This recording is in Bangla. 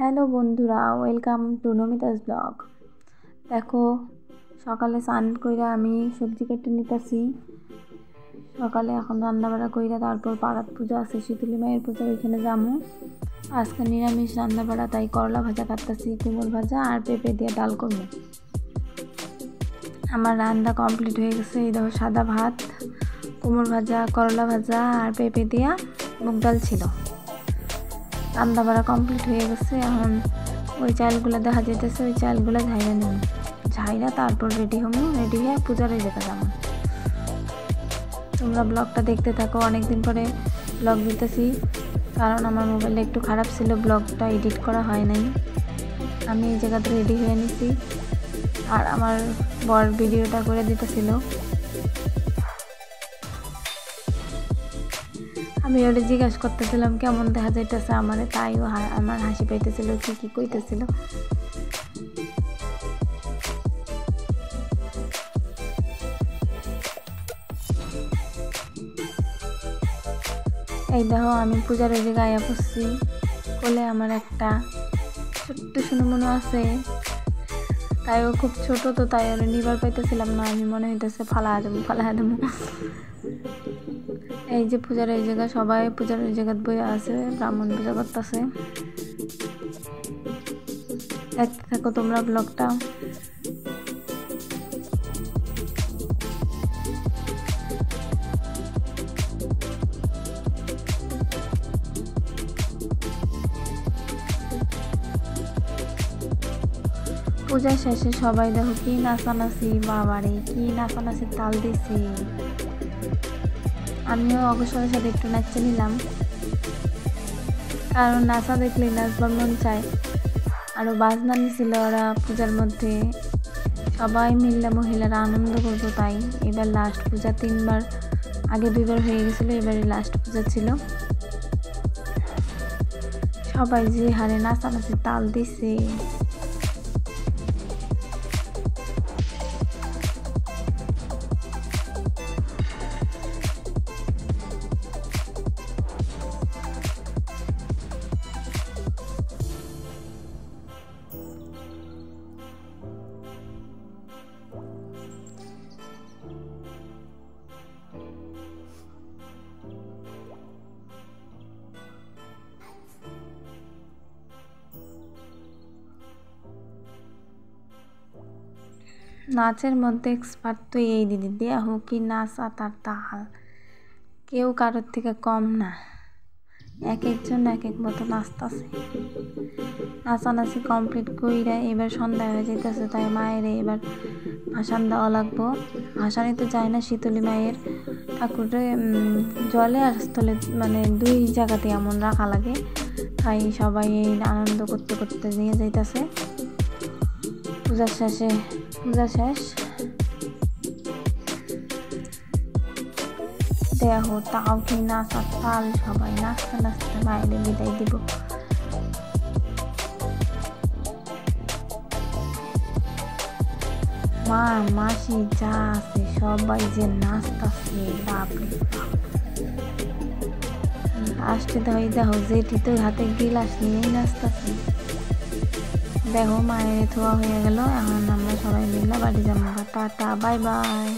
হ্যালো বন্ধুরা, ওয়েলকাম টু নমিতাস ব্লগ। দেখো, সকালে স্নান কইরা আমি সবজি কেটে নিতেছি। সকালে এখন রান্নাবাড়া কইরা তারপর পাড়াত পূজা আছে, শীতলী মায়ের পূজা, ওইখানে যাবো। আজকে নিরামিষ রান্নাবাড়া, তাই করলা ভাজা কাটতেছি, কুমড় ভাজা আর পেঁপে দিয়ে ডাল করবো। আমার রান্না কমপ্লিট হয়ে গেছে। এই দেখো, সাদা ভাত, কুমড় ভাজা, করলা ভাজা আর পেঁপে দিয়া মুগ ডাল ছিল। রান্না বাড়া কমপ্লিট হয়ে গেছে। এখন ওই চালগুলো দেখা যেতেছে, ওই চালগুলো ঝাইরা নেব, ঝাইরা তারপর রেডি হয়ে পূজার ওই জায়গা যাবো। তোমরা ব্লগটা দেখতে থাকো। অনেকদিন পরে ব্লগ দিতেছি, কারণ আমার মোবাইলটা একটু খারাপ ছিল, ব্লগটা এডিট করা হয় নাই। আমি এই জায়গাতে রেডি হয়ে নিছি, আর আমার বর ভিডিওটা করে দিতেছিল। আমি ওটা জিজ্ঞাসা করতেছিলাম কেমন দেখা যাইতেছে আমার, তাইও আমার হাসি পাইতেছিল, কি কইতেছিল। এই দেখো, আমি পূজার ওই জায়গায় আয়া পড়ছি। কোলে আমার একটা ছোট্ট সোনামনো আছে, তাইও খুব ছোট, তো তাই ওরা নিবার পাইতেছিলাম না। আমি মনে হইতেছে ফালা দেবো। এই যে পূজার এই জায়গা, সবাই পূজার ওই জায়গায় বই আছে, ব্রাহ্মণ পূজা করতেছে। দেখতে থাকো তোমরা ব্লগটা। পূজা শেষে সবাই দেখো কি নাচানাচি, বাবারে কি নাচানাচির তাল দিছি। আমিও অবসরের সাথে একটু নাচতে নিলাম, কারণ নাচা দেখলেই নাচবার মন চায়। আরও বাজনা নিছিল ওরা পূজার মধ্যে, সবাই মিললে মহিলারা আনন্দ করবো, তাই এবার লাস্ট পূজা। 3বার, আগে 2বার হয়ে গেছিলো, এবারে লাস্ট পূজা ছিল। সবাই যে হারে নাচানাচির তাল দিছে। নাচের মধ্যে এক্সপার্ট তো এই দিদি, দেয়া হোক কি নাচ আর তাল, কেউ কারোর থেকে কম না। এক একজন এক এক মতো নাচতেছে। নাচানাচি কমপ্লিট কইরা এবার সন্ধ্যা হয়ে যেতেছে, তাই মায়ের এবার ভাসান দেওয়া লাগবো। ভাসানি তো যায় না, শীতলী মায়ের ঠাকুরে জলে আর স্থলে, মানে 2 জায়গাতে এমন রাখা লাগে। তাই সবাই এই আনন্দ করতে করতে নিয়ে যাইতেছে। পূজা শেষ। দেখো, তাও কি নাচ আর তাল, সবাই নাচতে নাচতে মায়ের বিদায় দিব। মা মাসি যা আছে সবাই যে নাচতেছে, বাপরে বাপ। আসতে দেখো জেঠি তো হাতে গিলাস নিয়েই নাচতেছে। দেখো, মায়ের ধোয়া হয়ে গেল। এখন আমরা সবাই মিলে বাড়ি যাবো। Tata, bye bye.